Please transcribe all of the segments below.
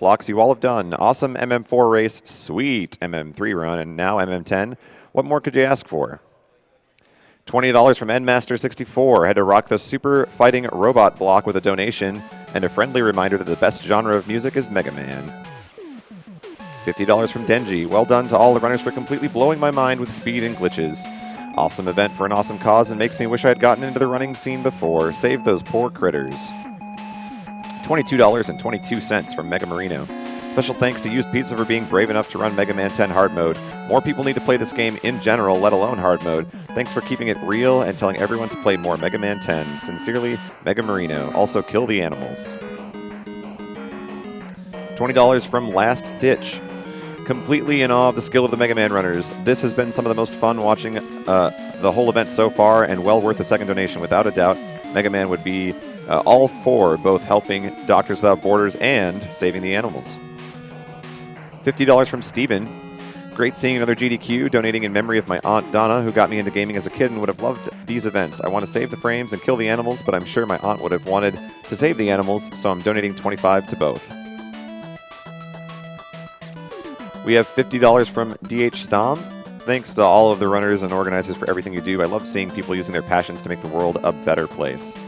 Blocks you all have done. Awesome MM4 race, sweet MM3 run, and now MM10. What more could you ask for? $20 from Endmaster64. Had to rock the super fighting robot block with a donation and a friendly reminder that the best genre of music is Mega Man. $50 from Denji. Well done to all the runners for completely blowing my mind with speed and glitches. Awesome event for an awesome cause and makes me wish I had gotten into the running scene before. Save those poor critters. $22.22 from Mega Marino. Special thanks to Used Pizza for being brave enough to run Mega Man 10 hard mode. More people need to play this game in general, let alone hard mode. Thanks for keeping it real and telling everyone to play more Mega Man 10. Sincerely, Mega Marino. Also, kill the animals. $20 from Last Ditch. Completely in awe of the skill of the Mega Man runners. This has been some of the most fun watching the whole event so far, and well worth a second donation. Without a doubt, Mega Man would be all for both helping Doctors Without Borders and saving the animals. $50 from Steven. Great seeing another GDQ, donating in memory of my Aunt Donna, who got me into gaming as a kid and would have loved these events. I want to save the frames and kill the animals, but I'm sure my aunt would have wanted to save the animals, so I'm donating $25 to both. We have $50 from DH Stom. Thanks to all of the runners and organizers for everything you do. I love seeing people using their passions to make the world a better place.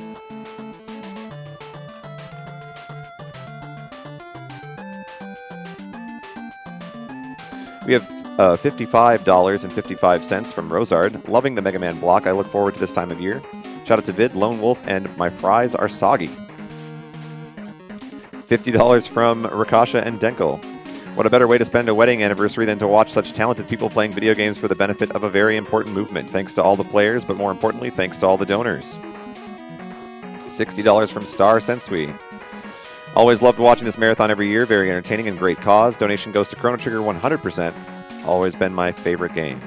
We have $55.55 from Rosard. Loving the Mega Man block. I look forward to this time of year. Shout out to Vid, Lone Wolf, and my fries are soggy. $50 from Rakasha and Denkel. What a better way to spend a wedding anniversary than to watch such talented people playing video games for the benefit of a very important movement. Thanks to all the players, but more importantly, thanks to all the donors. $60 from Star Sensui. Always loved watching this marathon every year. Very entertaining and great cause. Donation goes to Chrono Trigger 100%. Always been my favorite game.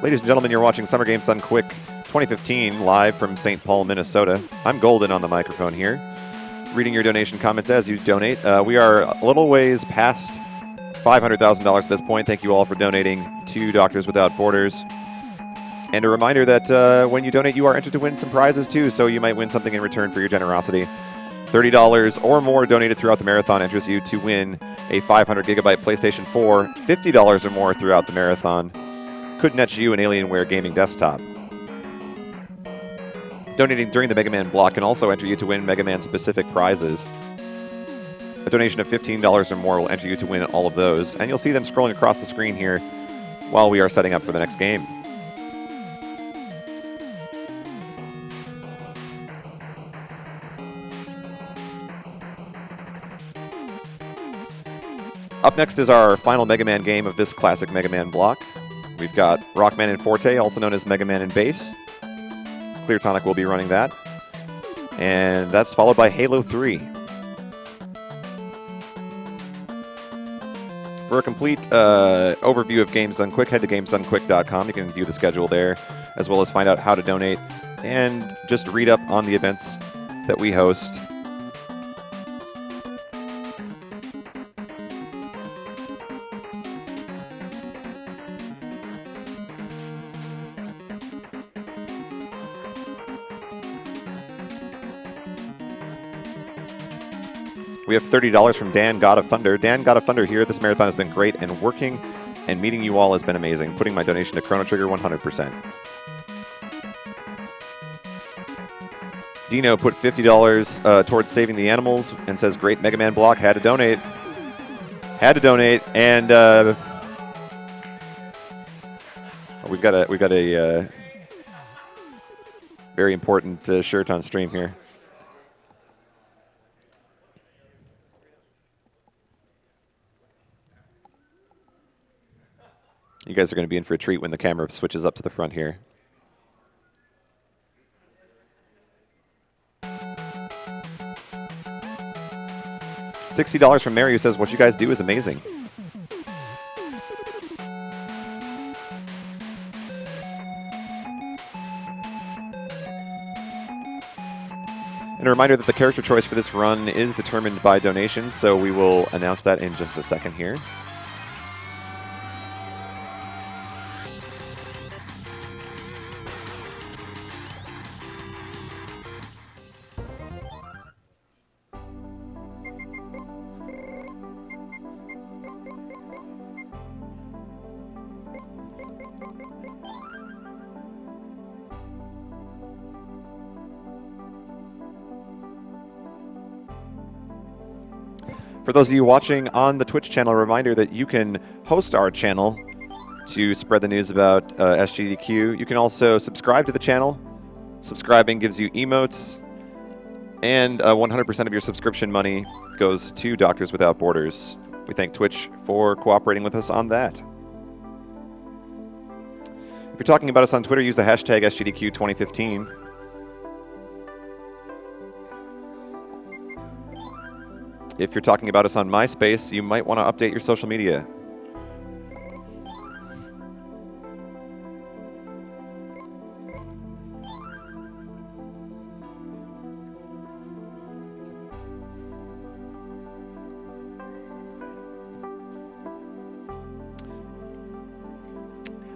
Ladies and gentlemen, you're watching Summer Games Done Quick 2015 live from St. Paul, Minnesota. I'm Golden on the microphone here, reading your donation comments as you donate. We are a little ways past $500,000 at this point. Thank you all for donating to Doctors Without Borders. And a reminder that when you donate, you are entered to win some prizes too, so you might win something in return for your generosity. $30 or more donated throughout the marathon enters you to win a 500 gigabyte PlayStation 4. $50 or more throughout the marathon could net you an Alienware gaming desktop. Donating during the Mega Man block can also enter you to win Mega Man specific prizes. A donation of $15 or more will enter you to win all of those, and you'll see them scrolling across the screen here while we are setting up for the next game. Up next is our final Mega Man game of this classic Mega Man block. We've got Rockman Forte, also known as Mega Man in Bass. Cleartonic will be running that. And that's followed by Halo 3. For a complete overview of Games Done Quick, head to gamesdonequick.com. You can view the schedule there, as well as find out how to donate and just read up on the events that we host. We have $30 from Dan, God of Thunder. Dan, God of Thunder here. This marathon has been great, and working and meeting you all has been amazing. Putting my donation to Chrono Trigger 100%. Dino put $50 towards saving the animals and says, great Mega Man block, had to donate. Had to donate, and we've got a very important shirt on stream here. You guys are going to be in for a treat when the camera switches up to the front here. $60 from Mary, who says, what you guys do is amazing. And a reminder that the character choice for this run is determined by donation, so we will announce that in just a second here. For those of you watching on the Twitch channel, a reminder that you can host our channel to spread the news about SGDQ. You can also subscribe to the channel. Subscribing gives you emotes, and 100% of your subscription money goes to Doctors Without Borders. We thank Twitch for cooperating with us on that. If you're talking about us on Twitter, use the hashtag SGDQ2015. If you're talking about us on MySpace, you might want to update your social media.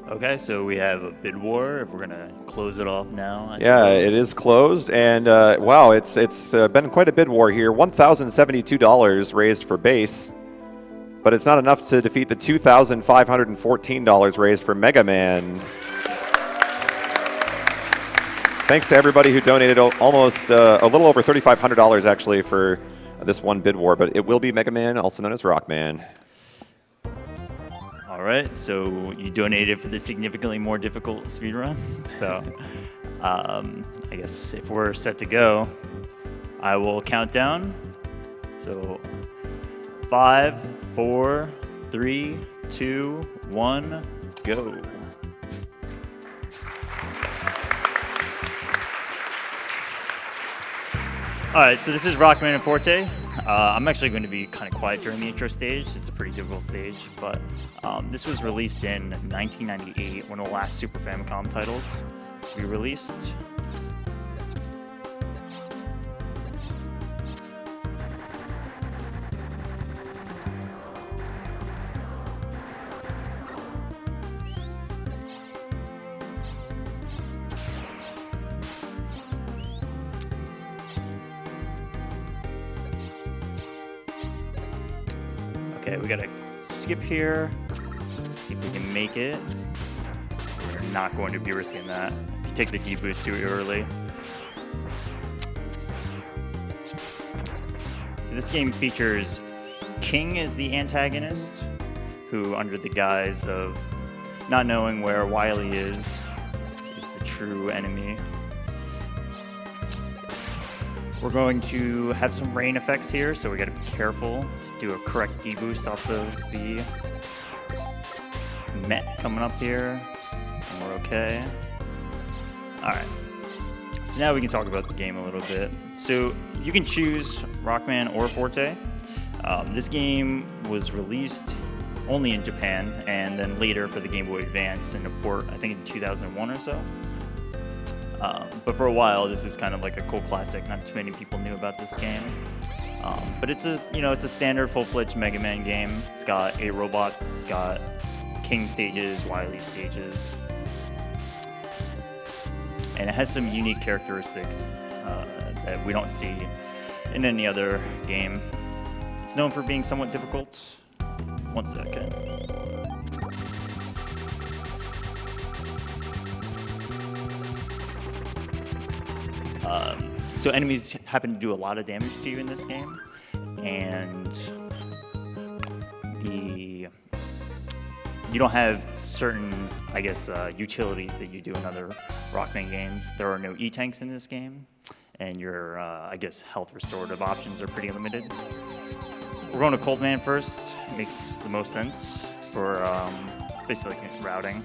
Okay, so we have a bid war. If we're gonna close it off now, I Yeah, suppose. it is closed, and wow, it's been quite a bid war here. $1,072 raised for base, but it's not enough to defeat the $2,514 raised for Mega Man. Thanks to everybody who donated almost a little over $3,500 actually for this one bid war, but it will be Mega Man, also known as Rockman. All right, so you donated for the significantly more difficult speedrun. So I guess if we're set to go, I will count down. So 5, 4, 3, 2, 1, go. All right, so this is Rockman Forte. I'm actually going to be kind of quiet during the intro stage. It's a pretty difficult stage, but this was released in 1998, one of the last Super Famicom titles to be released. Okay, we gotta skip here, see if we can make it. We're not going to be risking that. If you take the D-boost too early. So this game features King as the antagonist, who under the guise of not knowing where Wily is the true enemy. We're going to have some rain effects here, so we gotta be careful to do a correct deboost off of the Met coming up here, and we're okay. All right, so now we can talk about the game a little bit. So you can choose Rockman or Forte. This game was released only in Japan, and then later for the Game Boy Advance in a port, I think in 2001 or so. But for a while, this is kind of like a cult classic. Not too many people knew about this game. But it's a standard full-fledged Mega Man game. It's got 8 robots. It's got King stages, Wily stages, and it has some unique characteristics that we don't see in any other game. It's known for being somewhat difficult. One second. So enemies happen to do a lot of damage to you in this game, and you don't have certain, I guess, utilities that you do in other Rockman games. There are no E-tanks in this game, and your, I guess, health restorative options are pretty limited. We're going to Cold Man first. Makes the most sense for basically routing.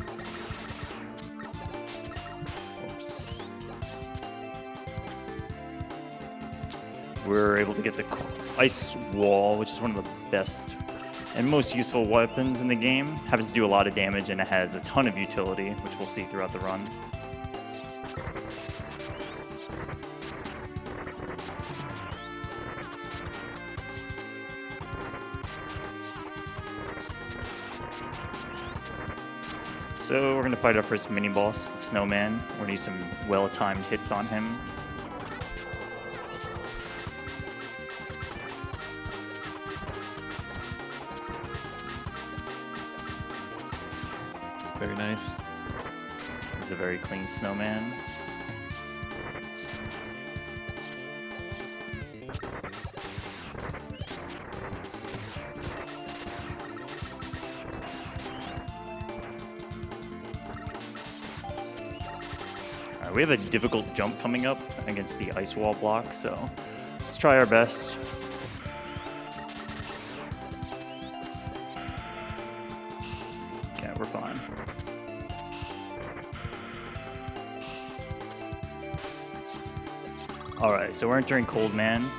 We're able to get the ice wall, which is one of the best and most useful weapons in the game. Happens to do a lot of damage, and it has a ton of utility, which we'll see throughout the run. So we're going to fight our first mini-boss, the Snowman. We're going to use some well-timed hits on him. Very nice. He's a very clean snowman. We have a difficult jump coming up against the ice wall block, so let's try our best. Okay, we're fine. All right, so we're entering Cold Man.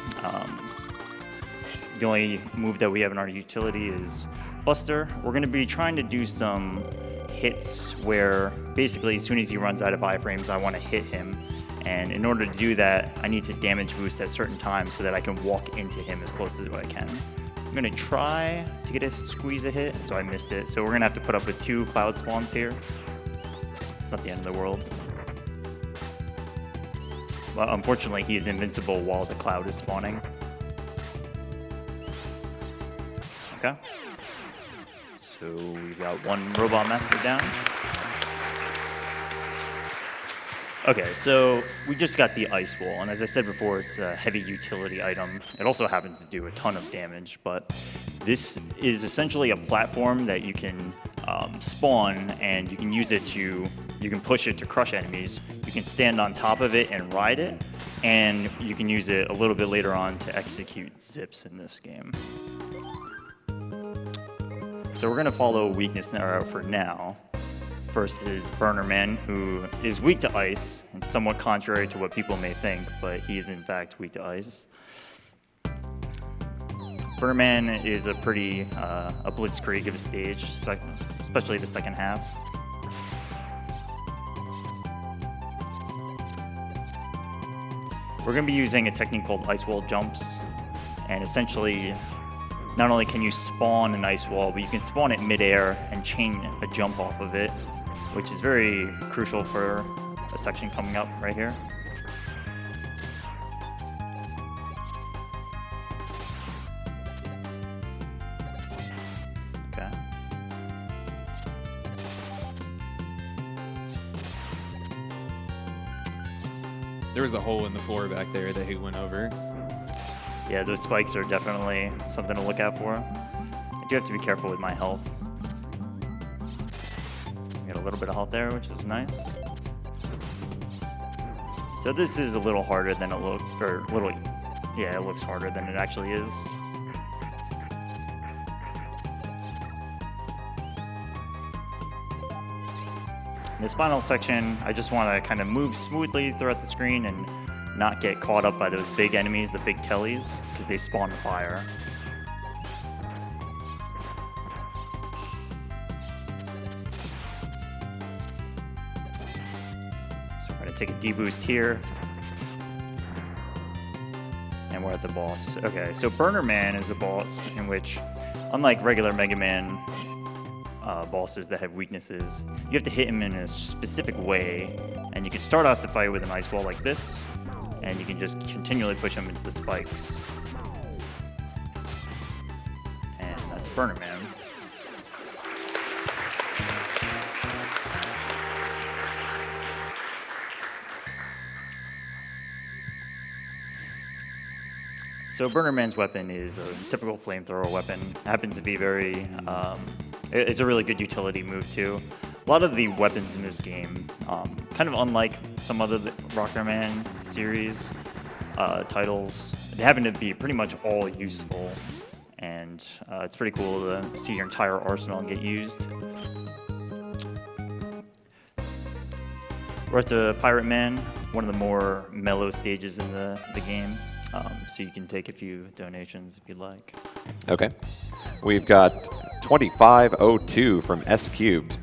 The only move that we have in our utility is Buster. We're going to be trying to do some hits where basically as soon as he runs out of iframes, I want to hit him. And in order to do that, I need to damage boost at certain times so that I can walk into him as close as I can. I'm going to try to get a squeeze a hit, so I missed it. So we're going to have to put up with 2 cloud spawns here. It's not the end of the world. But unfortunately, he is invincible while the cloud is spawning. Okay. So we've got 1 robot master down. Okay, so we just got the ice wall, and as I said before, it's a heavy utility item. It also happens to do a ton of damage, but this is essentially a platform that you can spawn, and you can use it to, you can push it to crush enemies. You can stand on top of it and ride it, and you can use it a little bit later on to execute zips in this game. So we're going to follow weakness arrow for now. First is Burner Man, who is weak to ice, and somewhat contrary to what people may think, but he is in fact weak to ice. Burner Man is a pretty a blitzkrieg of a stage, especially the second half. We're going to be using a technique called ice wall jumps, and essentially not only can you spawn an ice wall, but you can spawn it midair and chain a jump off of it, which is very crucial for a section coming up right here. Okay. There was a hole in the floor back there that he went over. Yeah, those spikes are definitely something to look out for. I do have to be careful with my health. Got a little bit of health there, which is nice. So this is a little harder than it looks, or yeah, it looks harder than it actually is. In this final section, I just want to kind of move smoothly throughout the screen and not get caught up by those big enemies, the big tellies, because they spawn fire. So we're going to take a deboost here. And we're at the boss. Okay, so Burner Man is a boss in which, unlike regular Mega Man bosses that have weaknesses, you have to hit him in a specific way, and you can start off the fight with an ice wall like this, and you can just continually push him into the spikes. And that's Burner Man. So Burner Man's weapon is a typical flamethrower weapon. It happens to be very, it's a really good utility move too. A lot of the weapons in this game, kind of unlike some other Rockman series titles, they happen to be pretty much all useful. And it's pretty cool to see your entire arsenal get used. We're at the Pirate Man, one of the more mellow stages in the game. So you can take a few donations if you'd like. Okay. We've got 2502 from S Cubed.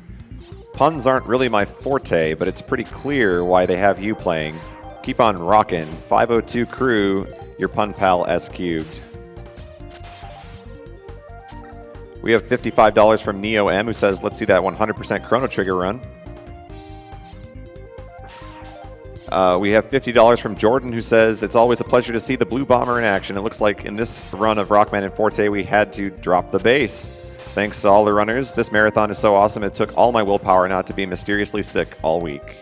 Puns aren't really my forte, but it's pretty clear why they have you playing. Keep on rockin'. 502 crew, your pun pal S Cubed. We have $55 from Neo M, who says, let's see that 100% Chrono Trigger run. We have $50 from Jordan, who says, it's always a pleasure to see the Blue Bomber in action. It looks like in this run of Rockman Forte, we had to drop the base. Thanks to all the runners. This marathon is so awesome, it took all my willpower not to be mysteriously sick all week.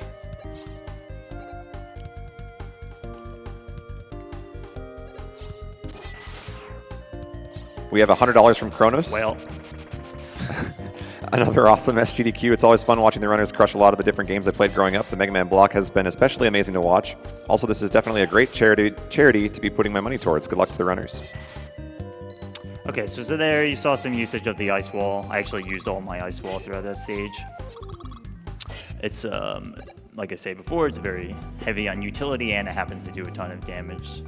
We have $100 from Kronos. Well, Another awesome SGDQ. It's always fun watching the runners crush a lot of the different games I played growing up. The Mega Man block has been especially amazing to watch. Also, this is definitely a great charity to be putting my money towards. Good luck to the runners. Okay, so there you saw some usage of the ice wall. I actually used all my ice wall throughout that stage. It's, like I said before, it's very heavy on utility and it happens to do a ton of damage.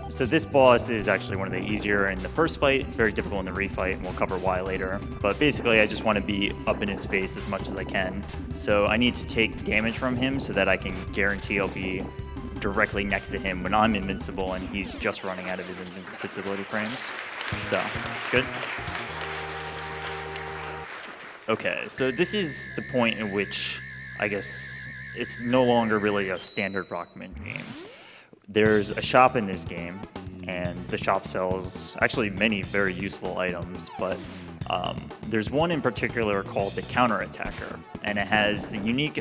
So this boss is actually one of the easier in the first fight. It's very difficult in the refight, and we'll cover why later. But basically, I just want to be up in his face as much as I can. So I need to take damage from him so that I can guarantee I'll be directly next to him when I'm invincible and he's just running out of his invincibility frames. So, it's good. Okay, so this is the point in which, I guess, it's no longer really a standard Rockman game. There's a shop in this game, and the shop sells actually many very useful items, but there's one in particular called the Counterattacker, and it has the unique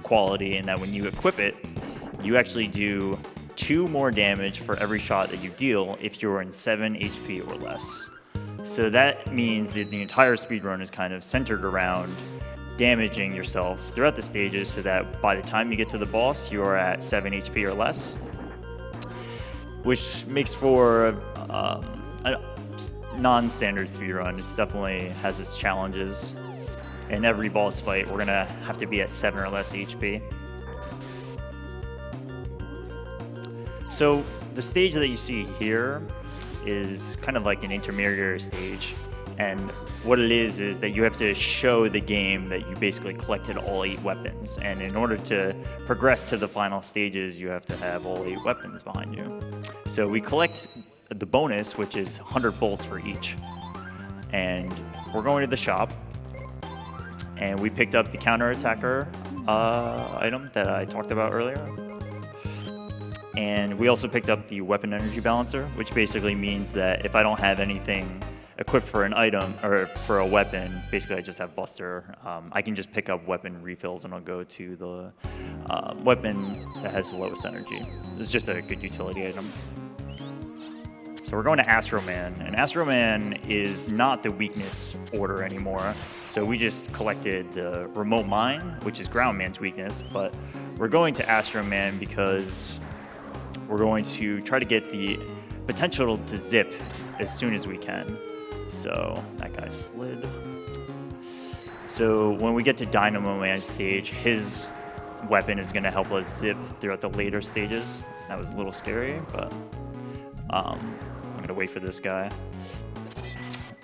quality in that when you equip it, you actually do 2 more damage for every shot that you deal if you're in 7 HP or less. So that means that the entire speedrun is kind of centered around damaging yourself throughout the stages so that by the time you get to the boss, you are at 7 HP or less, which makes for a non-standard speedrun. It definitely has its challenges. In every boss fight, we're gonna have to be at 7 or less HP. So the stage that you see here is kind of like an intermediary stage. And what it is that you have to show the game that you basically collected all 8 weapons. And in order to progress to the final stages, you have to have all 8 weapons behind you. So we collect the bonus, which is 100 bolts for each. And we're going to the shop. And we picked up the Counterattacker item that I talked about earlier. And we also picked up the Weapon Energy Balancer, which basically means that if I don't have anything equipped for an item or for a weapon, basically I just have Buster. I can just pick up weapon refills and I'll go to the weapon that has the lowest energy. It's just a good utility item. So we're going to Astro Man, and Astro Man is not the weakness order anymore. So we just collected the Remote Mine, which is Ground Man's weakness, but we're going to Astro Man because we're going to try to get the potential to zip as soon as we can. So that guy slid. So when we get to Dynamo Man stage, his weapon is going to help us zip throughout the later stages. That was a little scary, but I'm going to wait for this guy.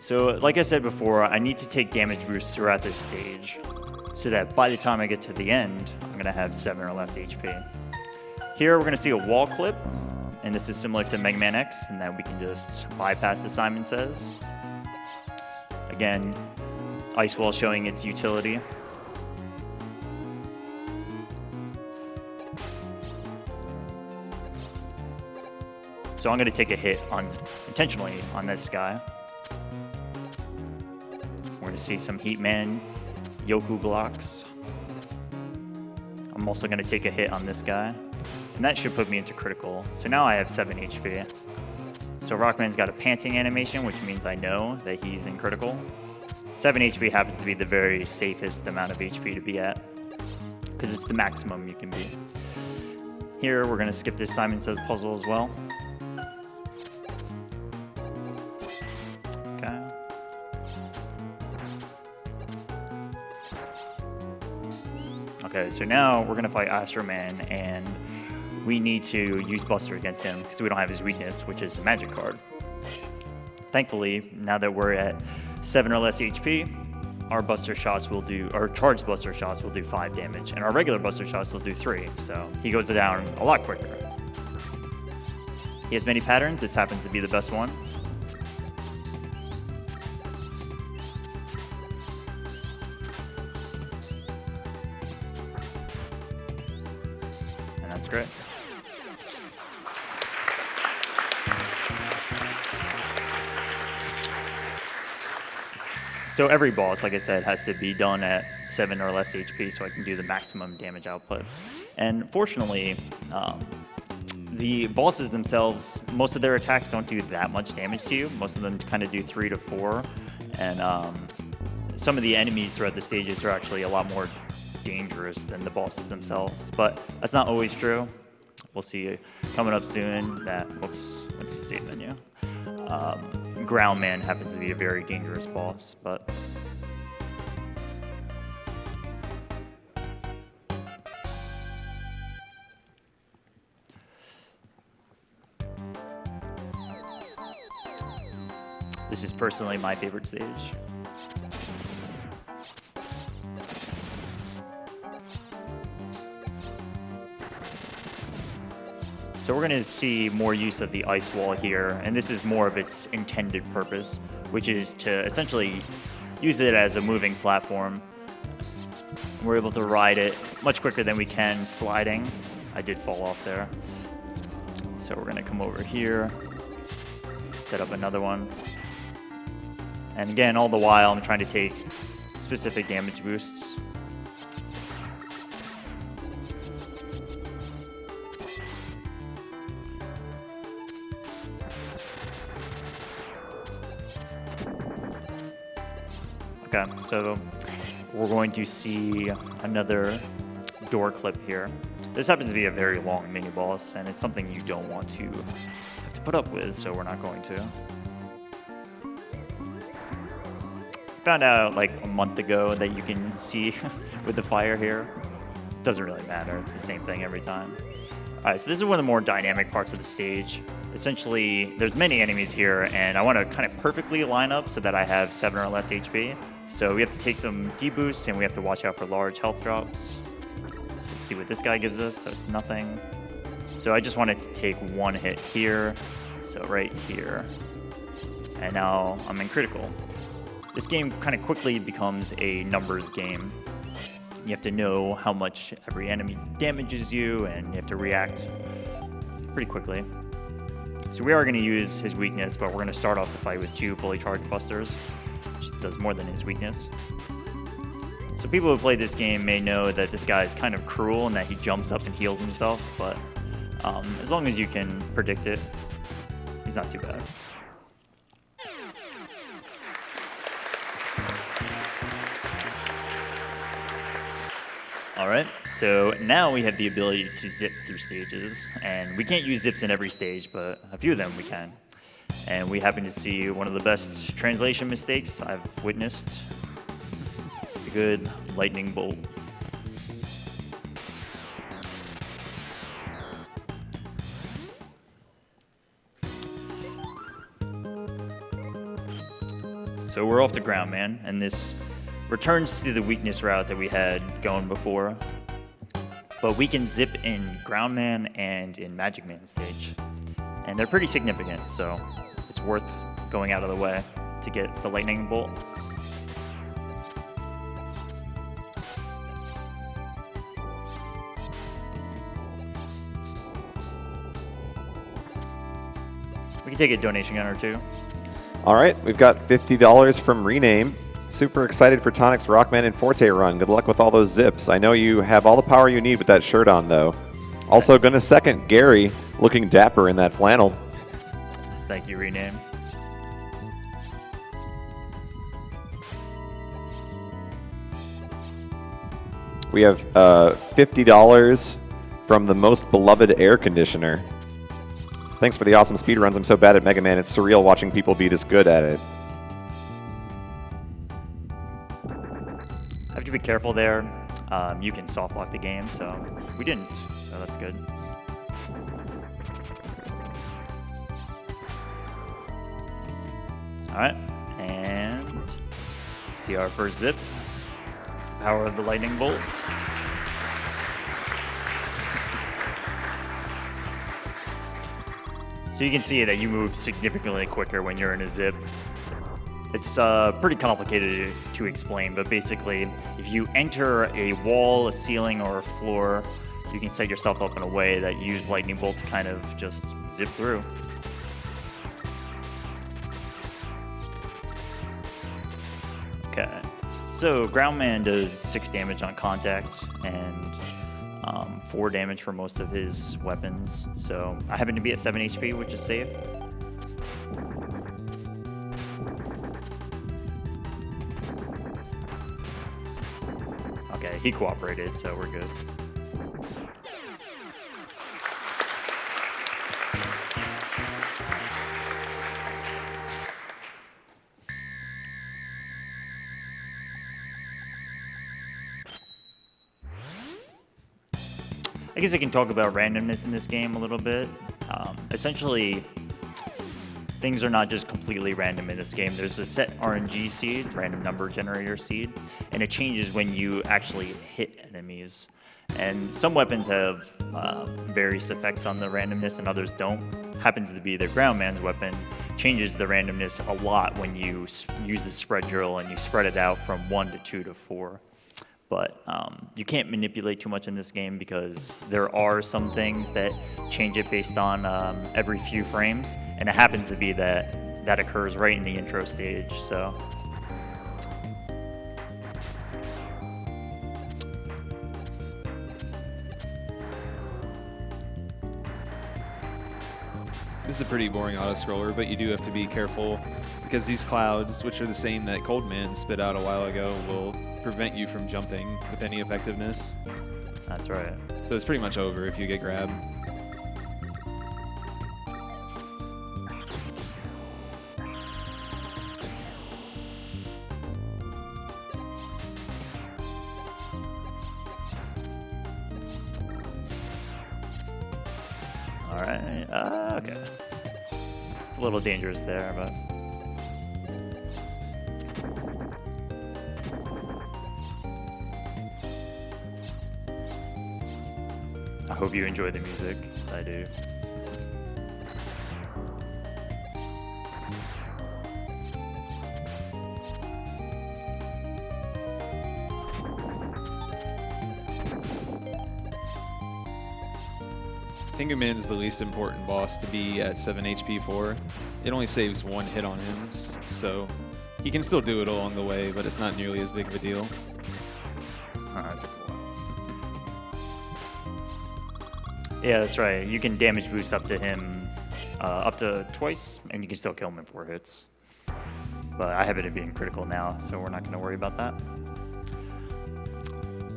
So like I said before, I need to take damage boosts throughout this stage so that by the time I get to the end, I'm going to have 7 or less HP. Here we're going to see a wall clip, and this is similar to Mega Man X, and that we can just bypass the Simon Says. Again, Ice Wall showing its utility. So I'm going to take a hit intentionally on this guy. We're going to see some Heatman Yoku blocks. I'm also going to take a hit on this guy. And that should put me into critical. So now I have 7 HP. So Rockman's got a panting animation, which means I know that he's in critical. 7 HP happens to be the very safest amount of HP to be at, because it's the maximum you can be. Here, we're going to skip this Simon Says puzzle as well. Okay. Okay, so now we're going to fight Astro Man, and we need to use Buster against him because we don't have his weakness, which is the magic card. Thankfully, now that we're at 7 or less HP, our Buster shots will do, our charged Buster shots will do 5 damage, and our regular Buster shots will do 3, so he goes down a lot quicker. He has many patterns. This happens to be the best one. And that's great. So every boss, like I said, has to be done at 7 or less HP so I can do the maximum damage output. And fortunately, the bosses themselves, most of their attacks don't do that much damage to you. Most of them kind of do 3 to 4. And some of the enemies throughout the stages are actually a lot more dangerous than the bosses themselves, but that's not always true. We'll see coming up soon that, whoops, went to the save menu. Groundman happens to be a very dangerous boss, but this is personally my favorite stage. So we're going to see more use of the ice wall here, and this is more of its intended purpose, which is to essentially use it as a moving platform. We're able to ride it much quicker than we can sliding. I did fall off there. So we're going to come over here, set up another one. And again, all the while, I'm trying to take specific damage boosts. Okay, so we're going to see another door clip here. This happens to be a very long mini boss, and it's something you don't want to have to put up with, so we're not going to. Found out like a month ago that you can see with the fire here. Doesn't really matter, it's the same thing every time. All right, so this is one of the more dynamic parts of the stage. Essentially, there's many enemies here, and I want to kind of perfectly line up so that I have 7 or less HP. So we have to take some deboosts, and we have to watch out for large health drops. So let's see what this guy gives us. So it's nothing. So I just wanted to take one hit here, so right here. And now I'm in critical. This game kind of quickly becomes a numbers game. You have to know how much every enemy damages you, and you have to react pretty quickly. So we are going to use his weakness, but we're going to start off the fight with 2 fully charged busters, which does more than his weakness. So people who play this game may know that this guy is kind of cruel and that he jumps up and heals himself, but as long as you can predict it, he's not too bad. All right, so now we have the ability to zip through stages, and we can't use zips in every stage, but a few of them we can. And we happen to see one of the best translation mistakes I've witnessed. The good lightning bolt. So we're off to Groundman, and this returns to the weakness route that we had going before. But we can zip in Groundman and in Magic Man stage. And they're pretty significant, so it's worth going out of the way to get the lightning bolt. We can take a donation gun or two. All right, we've got $50 from Rename. Super excited for Tonic's Rockman and Forte run. Good luck with all those zips. I know you have all the power you need with that shirt on, though. Also going to second Gary, looking dapper in that flannel. Thank you, Rename. We have $50 from the most beloved air conditioner. Thanks for the awesome speedruns. I'm so bad at Mega Man. It's surreal watching people be this good at it. I have to be careful there. You can soft lock the game, so we didn't, so that's good. All right, and see our first zip. It's the power of the lightning bolt. So you can see that you move significantly quicker when you're in a zip. It's pretty complicated to explain, but basically, if you enter a wall, a ceiling, or a floor, you can set yourself up in a way that you use lightning bolt to kind of just zip through. Okay, so Groundman does 6 damage on contact and 4 damage for most of his weapons. So I happen to be at 7 HP, which is safe. he cooperated, so we're good. I guess I can talk about randomness in this game a little bit. Essentially, things are not just completely random in this game. There's a set RNG seed, random number generator seed, and it changes when you actually hit enemies. And some weapons have various effects on the randomness and others don't. Happens to be the Groundman's weapon changes the randomness a lot when you use the spread drill and you spread it out from 1 to 2 to 4. But you can't manipulate too much in this game because there are some things that change it based on every few frames, and it happens to be that occurs right in the intro stage. So. This is a pretty boring auto-scroller, but you do have to be careful because these clouds, which are the same that Coldman spit out a while ago, will prevent you from jumping with any effectiveness. That's right. So it's pretty much over if you get grabbed. All right. Okay. It's a little dangerous there, but. I hope you enjoy the music. I do. Fingerman's the least important boss to be at 7 HP for. It only saves 1 hit on him, so he can still do it along the way, but it's not nearly as big of a deal. Yeah, that's right. You can damage boost up to him up to twice, and you can still kill him in 4 hits. But I have it at being critical now, so we're not going to worry about that.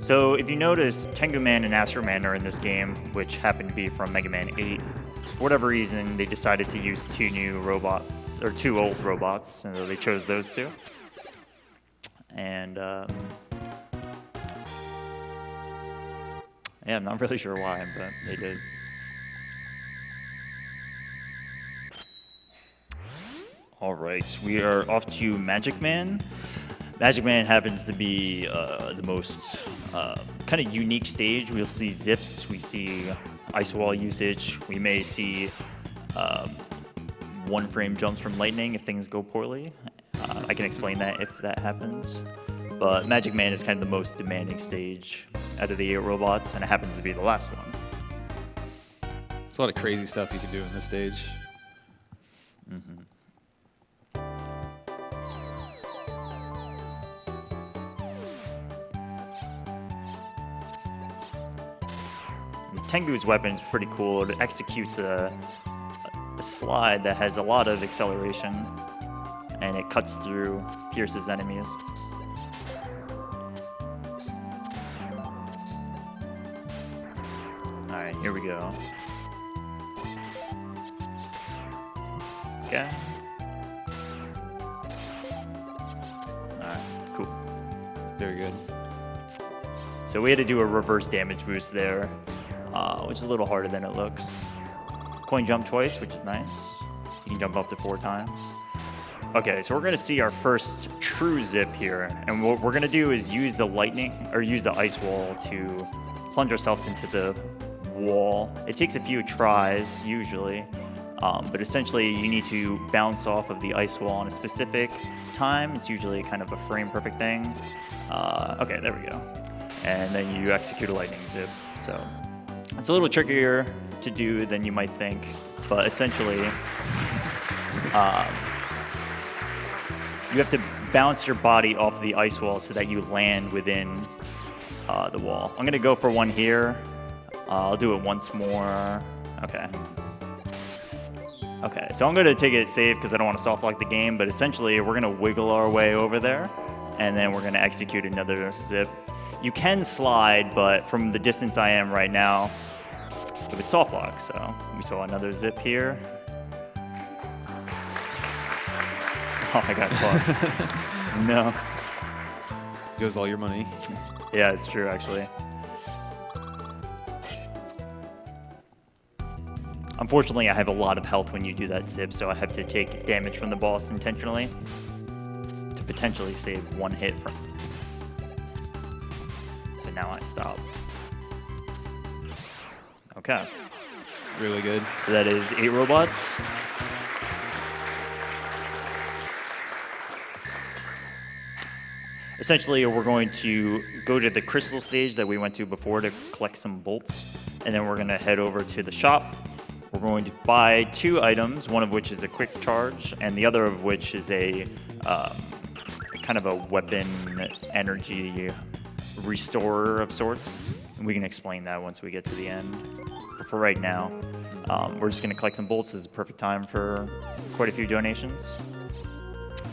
So if you notice, Tengu Man and Astro Man are in this game, which happen to be from Mega Man 8. For whatever reason, they decided to use 2 new robots, or 2 old robots, and so they chose those 2. And yeah, I'm not really sure why, but they did. All right, we are off to Magic Man. Magic Man happens to be the most kind of unique stage. We'll see zips, we see ice wall usage, we may see 1-frame jumps from lightning if things go poorly. I can explain that if that happens. But Magic Man is kind of the most demanding stage out of the 8 robots, and it happens to be the last one. There's a lot of crazy stuff you can do in this stage. Mm-hmm. Tengu's weapon is pretty cool. It executes a slide that has a lot of acceleration, and it cuts through, pierces enemies. All right, here we go. Okay. All right, cool. Very good. So we had to do a reverse damage boost there, which is a little harder than it looks. Coin jump twice, which is nice. You can jump up to 4 times. Okay, so we're gonna see our first true zip here, and what we're gonna do is use the lightning, or use the ice wall to plunge ourselves into the wall. It takes a few tries, usually, but essentially you need to bounce off of the ice wall on a specific time. It's usually kind of a frame perfect thing. Okay, there we go. And then you execute a lightning zip. So it's a little trickier to do than you might think, but essentially you have to bounce your body off the ice wall so that you land within the wall. I'm gonna go for one here. I'll do it once more. Okay. Okay, so I'm gonna take it safe because I don't want to soft lock the game, but essentially we're gonna wiggle our way over there, and then we're gonna execute another zip. You can slide, but from the distance I am right now, it would soft lock. So we saw another zip here. Oh, I got caught. No. Goes all your money. Yeah, it's true, actually. Unfortunately, I have a lot of health when you do that zip, so I have to take damage from the boss intentionally to potentially save one hit from. So now I stop. Okay. Really good. So that is 8 robots. Essentially, we're going to go to the crystal stage that we went to before to collect some bolts, and then we're going to head over to the shop. We're going to buy 2 items, one of which is a quick charge, and the other of which is a kind of a weapon energy restorer of sorts. And we can explain that once we get to the end. But for right now, we're just going to collect some bolts. This is a perfect time for quite a few donations.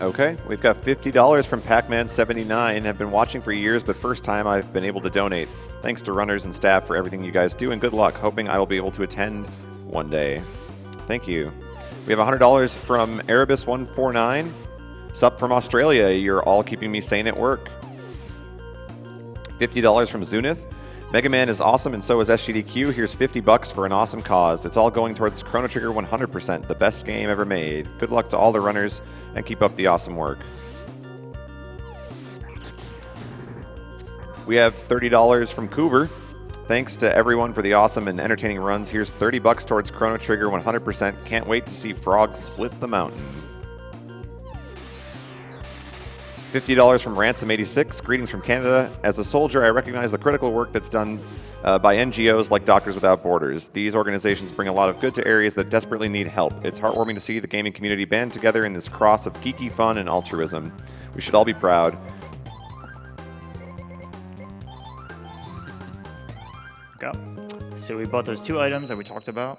Okay, we've got $50 from Pac-Man79. Have been watching for years, but first time I've been able to donate. Thanks to runners and staff for everything you guys do, and good luck. Hoping I will be able to attend one day. Thank you. We have $100 from Erebus149. Sup from Australia. You're all keeping me sane at work. $50 from Zunith. Mega Man is awesome, and so is SGDQ. Here's $50 for an awesome cause. It's all going towards Chrono Trigger 100%, the best game ever made. Good luck to all the runners, and keep up the awesome work. We have $30 from Coover. Thanks to everyone for the awesome and entertaining runs. Here's $30 towards Chrono Trigger 100%. Can't wait to see Frog split the mountain. $50 from Ransom86. Greetings from Canada. As a soldier, I recognize the critical work that's done by NGOs like Doctors Without Borders. These organizations bring a lot of good to areas that desperately need help. It's heartwarming to see the gaming community band together in this cross of geeky fun and altruism. We should all be proud. Okay. So we bought those 2 items that we talked about,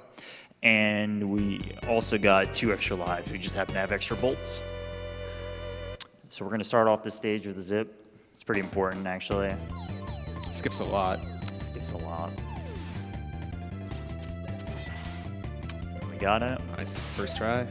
and we also got 2 extra lives. We just happen to have extra bolts. So we're going to start off this stage with a zip. It's pretty important, actually. Skips a lot. Skips a lot. We got it. Nice. First try.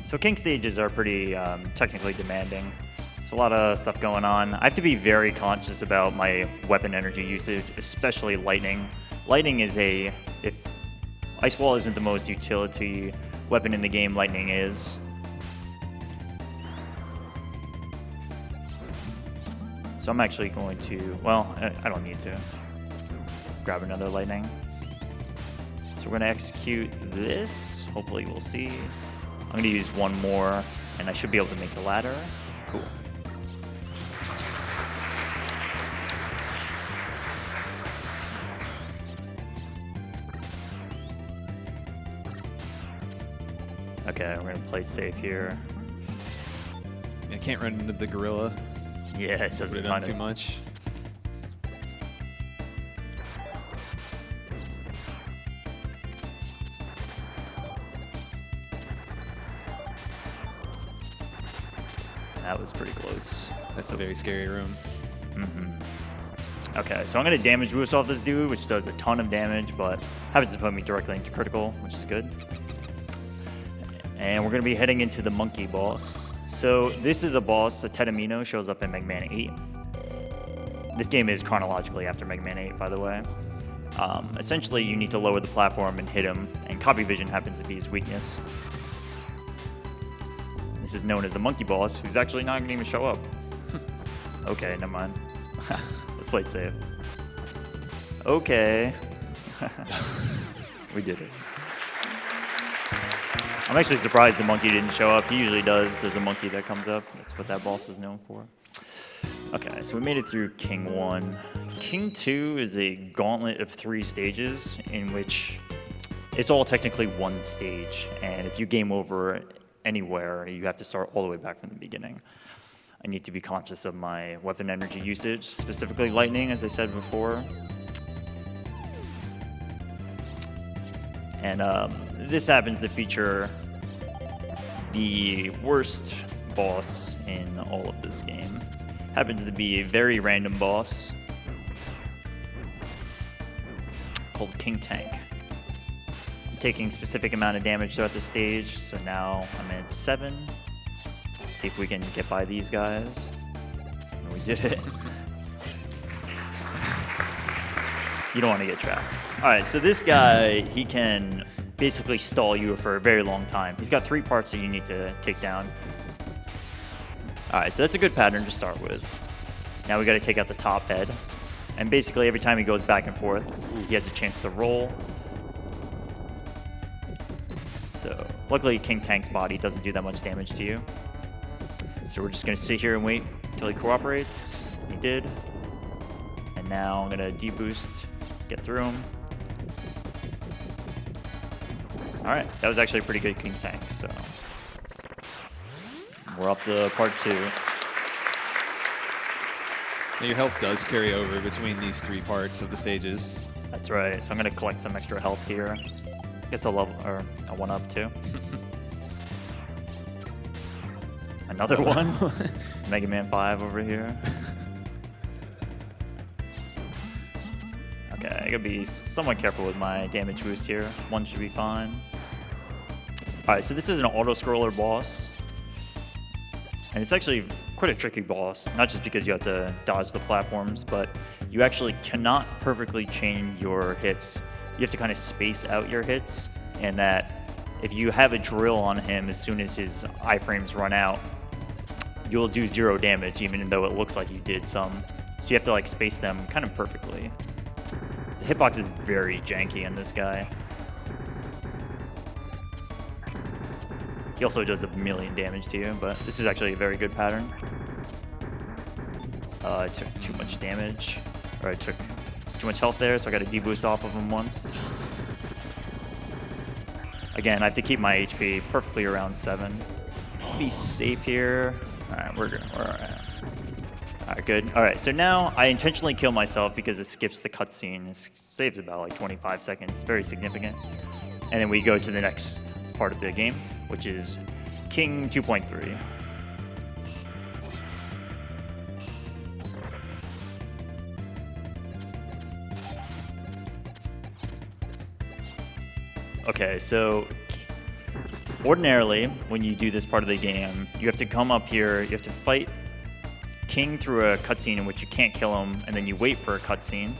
So king stages are pretty technically demanding. There's a lot of stuff going on. I have to be very conscious about my weapon energy usage, especially lightning. Lightning is if Ice Wall isn't the most utility weapon in the game, lightning is. So I'm actually going to, well, I don't need to grab another lightning. So we're going to execute this. Hopefully we'll see. I'm going to use one more, and I should be able to make the ladder. Cool. Okay, we're going to play safe here. I can't run into the gorilla. Yeah, it does Put a it ton on too of... much. That was pretty close. That's a very scary room. Okay, so I'm going to damage boost off this dude, which does a ton of damage, but happens to put me directly into critical, which is good. And we're going to be heading into the monkey boss. So this is a boss, a Tetamino, shows up in Mega Man 8. This game is chronologically after Mega Man 8, by the way. Essentially, you need to lower the platform and hit him, and copy vision happens to be his weakness. This is known as the monkey boss, who's actually not going to even show up. Okay, never mind. Let's play it safe. Okay. We did it. I'm actually surprised the monkey didn't show up. He usually does. There's a monkey that comes up. That's what that boss is known for. Okay, so we made it through King 1. King 2 is a gauntlet of 3 stages in which it's all technically one stage. And if you game over anywhere, you have to start all the way back from the beginning. I need to be conscious of my weapon energy usage, specifically lightning, as I said before. And this happens to feature the worst boss in all of this game. Happens to be a very random boss called King Tank. I'm taking specific amount of damage throughout the stage, so now I'm at 7. Let's see if we can get by these guys. And we did it. You don't want to get trapped. All right, so this guy, he can basically stall you for a very long time. He's got 3 parts that you need to take down. All right, so that's a good pattern to start with. Now we got to take out the top head. And basically every time he goes back and forth, he has a chance to roll. So luckily King Tank's body doesn't do that much damage to you. So we're just going to sit here and wait until he cooperates. He did. And now I'm going to deboost, get through him. All right, that was actually a pretty good King Tank. So we're up to part 2. Now, your health does carry over between these 3 parts of the stages. That's right. So I'm going to collect some extra health here. I guess I'll level, or a 1-up too. Another one. Mega Man 5 over here. Okay, I gotta be somewhat careful with my damage boost here. 1 should be fine. Alright, so this is an auto-scroller boss. And it's actually quite a tricky boss, not just because you have to dodge the platforms, but you actually cannot perfectly chain your hits. You have to kind of space out your hits, and that if you have a drill on him as soon as his iframes run out, you'll do 0 damage, even though it looks like you did some. So you have to like space them kind of perfectly. The hitbox is very janky on this guy. He also does 1,000,000 damage to you, but this is actually a very good pattern. I took too much damage, or I took too much health there, so I got a deboost off of him once. Again, I have to keep my HP perfectly around 7. Let's be safe here. All right, we're all right. All right, good. All right, so now I intentionally kill myself because it skips the cutscene. It saves about like 25 seconds. It's very significant. And then we go to the next part of the game, which is King 2.3. Okay, so ordinarily, when you do this part of the game, you have to come up here, you have to fight King through a cutscene in which you can't kill him, and then you wait for a cutscene.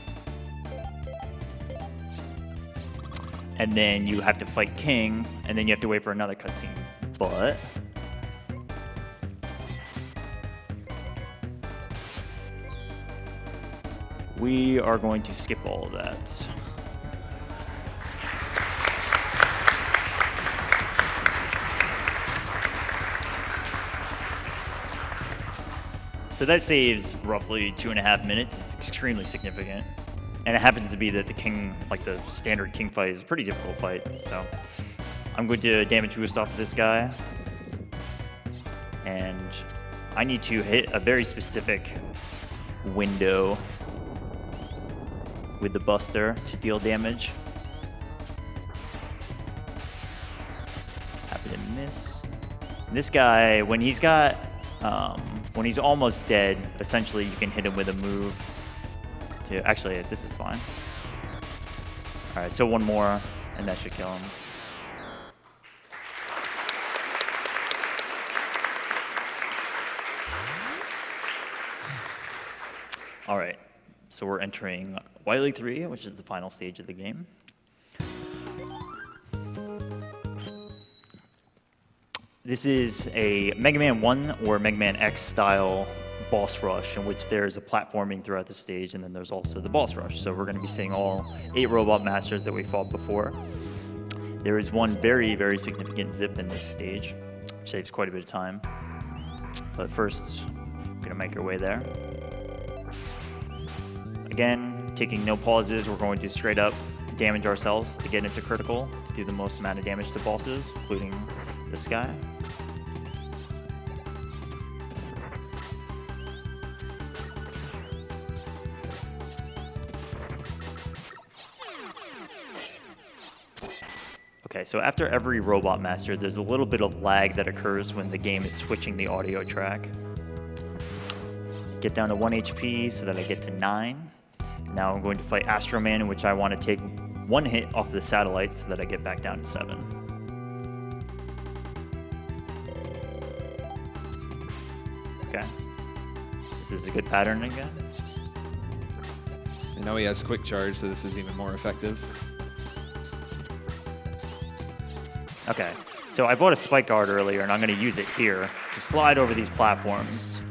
And then you have to fight King, and then you have to wait for another cutscene. But we are going to skip all of that. So that saves roughly 2.5 minutes. It's extremely significant. And it happens to be that the King, like the standard King fight, is a pretty difficult fight. So I'm going to damage boost off of this guy. And I need to hit a very specific window with the Buster to deal damage. Happen to miss. And this guy, when he's got, when he's almost dead, essentially you can hit him with a move. Actually, this is fine. All right, so 1 more, and that should kill him. All right, so we're entering Wily 3, which is the final stage of the game. This is a Mega Man 1 or Mega Man X style boss rush in which there's a platforming throughout the stage, and then there's also the boss rush. So we're going to be seeing all 8 robot masters that we fought before. There is one very, very significant zip in this stage, which saves quite a bit of time. But first, we're going to make our way there. Again, taking no pauses, we're going to straight up damage ourselves to get into critical, to do the most amount of damage to bosses, including this guy. Okay, so after every Robot Master, there's a little bit of lag that occurs when the game is switching the audio track. Get down to 1 HP so that I get to 9. Now I'm going to fight Astro Man, in which I want to take 1 hit off the satellites so that I get back down to 7. Okay. This is a good pattern again. And now he has quick charge, so this is even more effective. Okay, so I bought a spike guard earlier, and I'm going to use it here to slide over these platforms.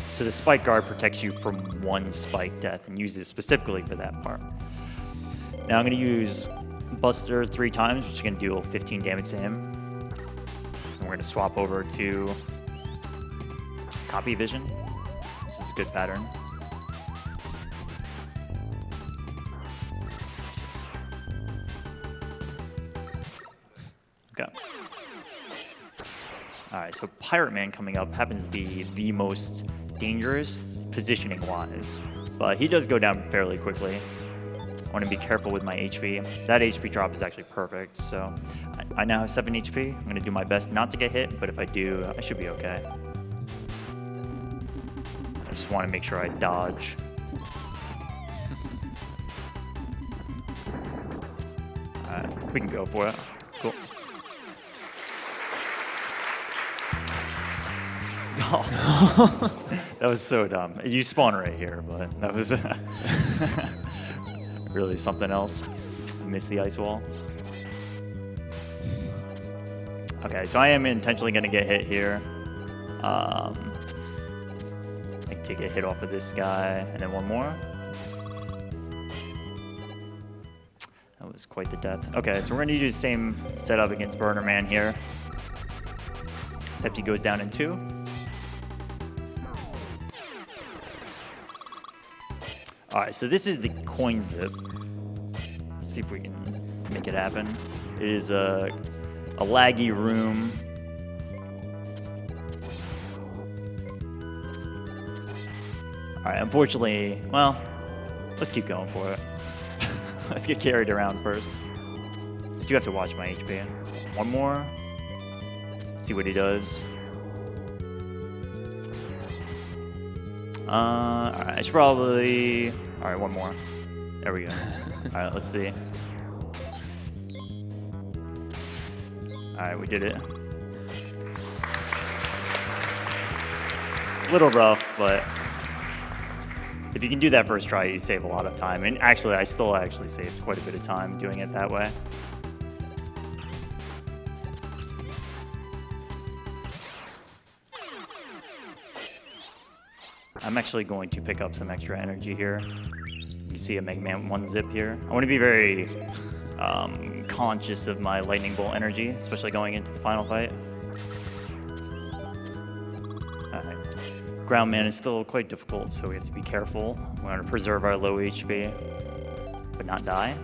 So the spike guard protects you from 1 spike death and uses it specifically for that part. Now I'm going to use Buster 3 times, which is going to deal 15 damage to him. And we're going to swap over to Copy Vision. This is a good pattern. Okay. All right, so Pirate Man coming up happens to be the most dangerous positioning-wise, but he does go down fairly quickly. I want to be careful with my HP. That HP drop is actually perfect, so I now have 7 HP. I'm going to do my best not to get hit, but if I do, I should be okay. I just want to make sure I dodge. All right, we can go for it. Cool. Oh, that was so dumb. You spawn right here, but that was really something else. I missed the ice wall. Okay, so I am intentionally going to get hit here. I can take a hit off of this guy, and then 1 more. That was quite the death. Okay, so we're going to do the same setup against Burner Man here. Except he goes down in 2. All right, so this is the coin zip. Let's see if we can make it happen. It is a laggy room. All right, unfortunately, well, let's keep going for it. Let's get carried around first. I do have to watch my HP. 1 more. See what he does. All right, I should probably... All right, 1 more. There we go. All right, let's see. All right, we did it. A little rough, but if you can do that first try, you save a lot of time. And actually, I still actually saved quite a bit of time doing it that way. I'm actually going to pick up some extra energy here. You see a Mega Man 1 zip here. I want to be very conscious of my lightning bolt energy, especially going into the final fight. Alright. Ground Man is still quite difficult, so we have to be careful. We want to preserve our low HP, but not die.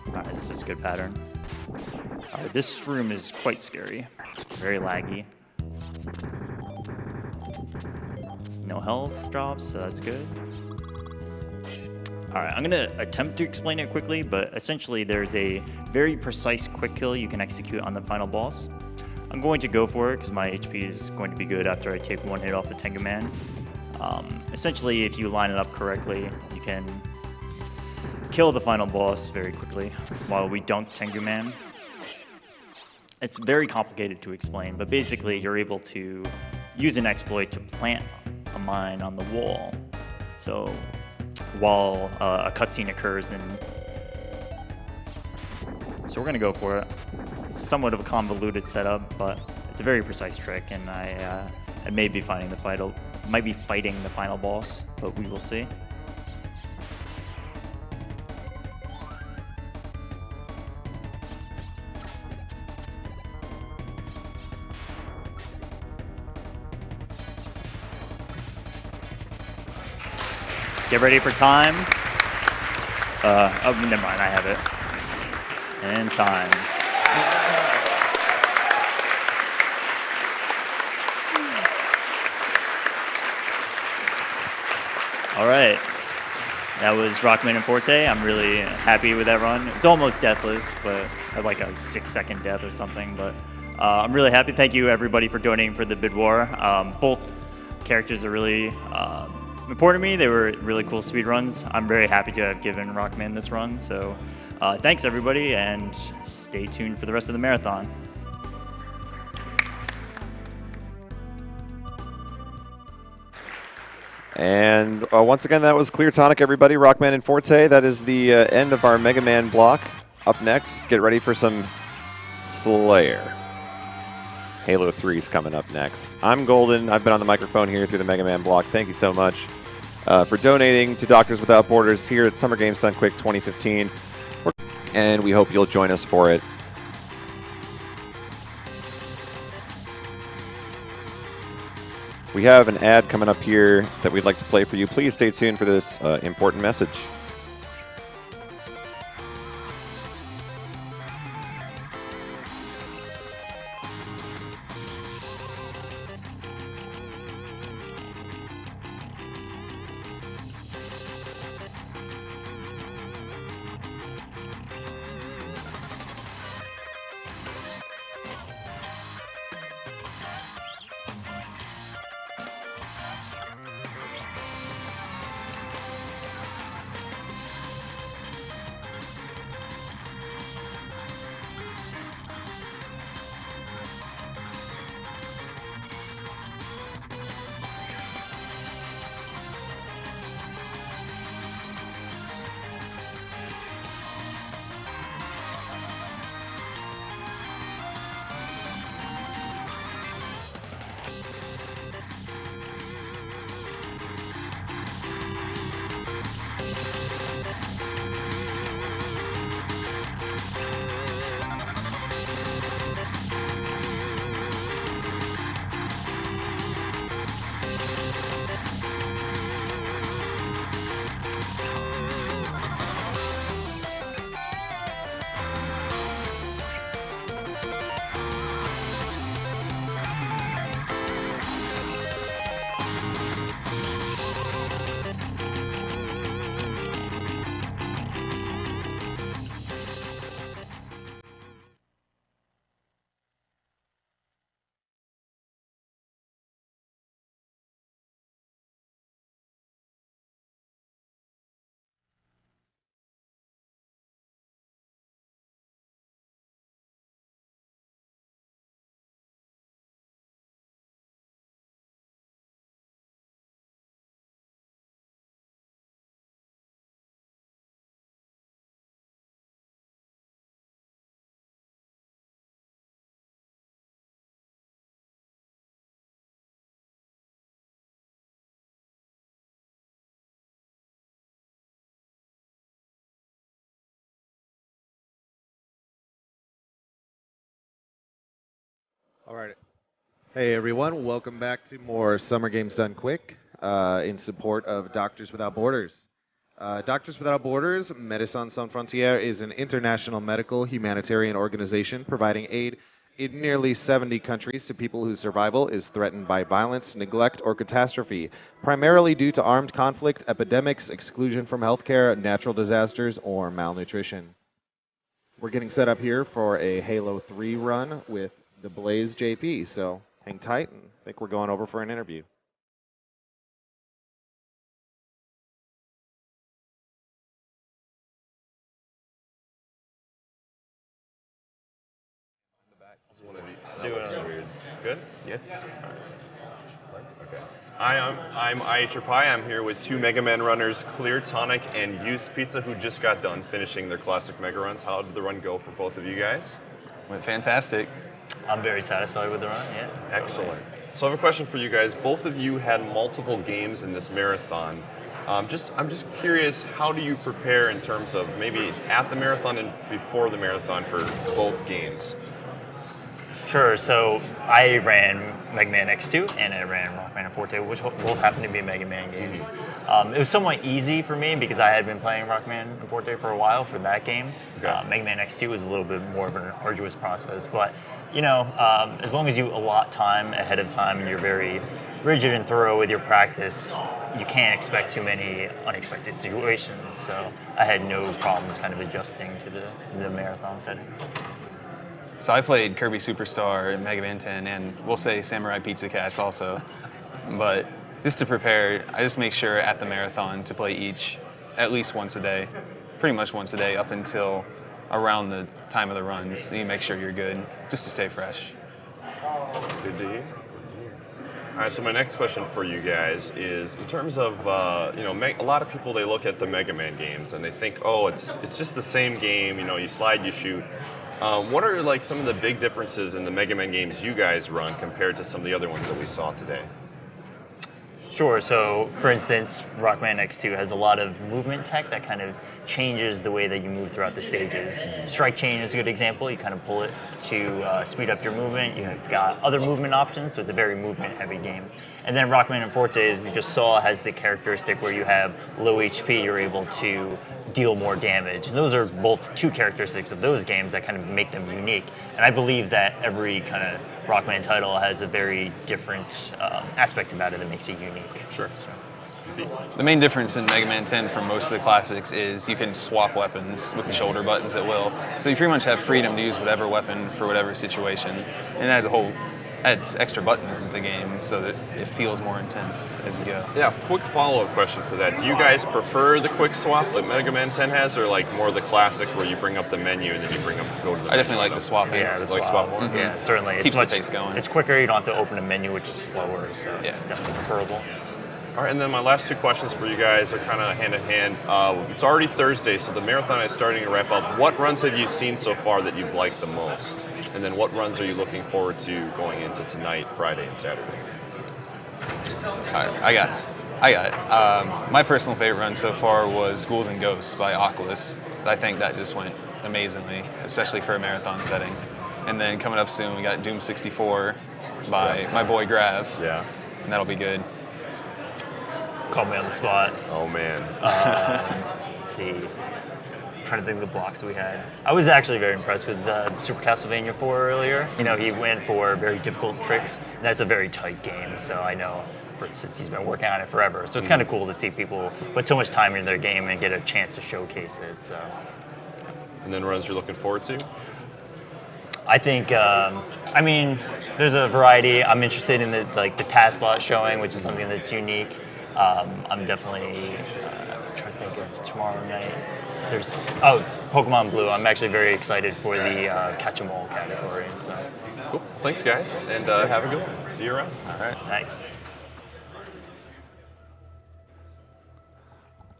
Alright, this is a good pattern. This room is quite scary. Very laggy. No health drops, so that's good. Alright, I'm going to attempt to explain it quickly, but essentially there's a very precise quick kill you can execute on the final boss. I'm going to go for it because my HP is going to be good after I take 1 hit off of Tengu Man. Essentially, if you line it up correctly, you can kill the final boss very quickly while we dunk Tengu Man. It's very complicated to explain, but basically you're able to use an exploit to plant a mine on the wall. So while a cutscene occurs, so we're gonna go for it. It's somewhat of a convoluted setup, but it's a very precise trick, and I may be fighting the final boss, but we will see. Get ready for time. Oh, never mind, I have it. And time. All right. That was Rockman and Forte. I'm really happy with that run. It's almost deathless, but had like a 6-second death or something. But I'm really happy. Thank you, everybody, for donating for the bid war. Both characters are really important to me. They were really cool speed runs. I'm very happy to have given Rockman this run. So thanks, everybody, and stay tuned for the rest of the marathon. And once again, that was cleartonic, everybody. Rockman and Forte. That is the end of our Mega Man block. Up next, get ready for some Slayer. Halo 3 is coming up next. I'm Golden. I've been on the microphone here through the Mega Man block. Thank you so much for donating to Doctors Without Borders here at Summer Games Done Quick 2015. And we hope you'll join us for it. We have an ad coming up here that we'd like to play for you. Please stay tuned for this important message. All right. Hey, everyone. Welcome back to more Summer Games Done Quick in support of Doctors Without Borders. Doctors Without Borders, Médecins Sans Frontières, is an international medical humanitarian organization providing aid in nearly 70 countries to people whose survival is threatened by violence, neglect, or catastrophe, primarily due to armed conflict, epidemics, exclusion from healthcare, natural disasters, or malnutrition. We're getting set up here for a Halo 3 run with the Blaze JP, so hang tight, and I think we're going over for an interview. Good? Yeah? Okay. I'm IHRPie. I'm here with two Mega Man runners, Cleartonic and Used Pizza, who just got done finishing their classic Mega runs. How did the run go for both of you guys? Went fantastic. I'm very satisfied with the run, yeah. Excellent. So I have a question for you guys. Both of you had multiple games in this marathon. I'm just curious, how do you prepare in terms of maybe at the marathon and before the marathon for both games? Sure, so I ran Mega Man X2 and I ran Rockman Forte, which both happen to be Mega Man games. It was somewhat easy for me because I had been playing Rockman Forte for a while for that game. Okay. Mega Man X2 was a little bit more of an arduous process, but you know, as long as you allot time ahead of time and you're very rigid and thorough with your practice, you can't expect too many unexpected situations. So I had no problems kind of adjusting to the marathon setting. So I played Kirby Superstar and Mega Man 10, and we'll say Samurai Pizza Cats also. But just to prepare, I just make sure at the marathon to play each at least once a day, pretty much once a day up until around the time of the runs. So you make sure you're good, just to stay fresh. Good to hear. All right, so my next question for you guys is, in terms of, a lot of people, they look at the Mega Man games and they think, oh, it's just the same game, you slide, you shoot. What are like some of the big differences in the Mega Man games you guys run compared to some of the other ones that we saw today? Sure. So, for instance, Rockman X2 has a lot of movement tech that kind of changes the way that you move throughout the stages. Strike chain is a good example. You kind of pull it to speed up your movement. You've got other movement options, so it's a very movement-heavy game. And then Rockman Forte, as we just saw, has the characteristic where you have low HP, you're able to deal more damage. And those are both two characteristics of those games that kind of make them unique. And I believe that every kind of Rockman title has a very different aspect about it that makes it unique. Sure. The main difference in Mega Man 10 from most of the classics is you can swap weapons with the shoulder buttons at will. So you pretty much have freedom to use whatever weapon for whatever situation. And it adds extra buttons in the game so that it feels more intense as you go. Yeah, quick follow-up question for that. Do you guys prefer the quick swap that Mega Man 10 has, or like more the classic where you bring up the menu and then you go to the I definitely like the swapping. Yeah, the Like swap more? Mm-hmm. Yeah, certainly. Keeps the pace going. It's quicker. You don't have to open a menu, which is slower, so it's definitely preferable. All right, and then my last two questions for you guys are kind of hand in hand. It's already Thursday, so the marathon is starting to wrap up. What runs have you seen so far that you've liked the most? And then what runs are you looking forward to going into tonight, Friday, and Saturday? I got it. My personal favorite run so far was Ghouls and Ghosts by Oculus. I think that just went amazingly, especially for a marathon setting. And then coming up soon, we got Doom 64 by my boy Grav. Yeah. And that'll be good. Call me on the spot. Oh, man. Let's see. I'm trying to think of the blocks we had. I was actually very impressed with Super Castlevania 4 earlier. He went for very difficult tricks. And that's a very tight game, so I know since he's been working on it forever. So it's kind of cool to see people put so much time into their game and get a chance to showcase it. So. And then runs you're looking forward to? I think, there's a variety. I'm interested in the TASBot showing, which is something that's unique. I'm definitely trying to think of tomorrow night. There's Pokemon Blue. I'm actually very excited for the catch-em-all category. So. Cool. Thanks, guys, and have a good one. See you around. All right. Thanks.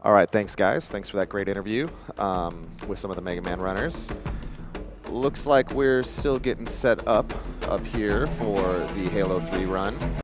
All right, thanks, guys. Thanks for that great interview with some of the Mega Man runners. Looks like we're still getting set up here for the Halo 3 run.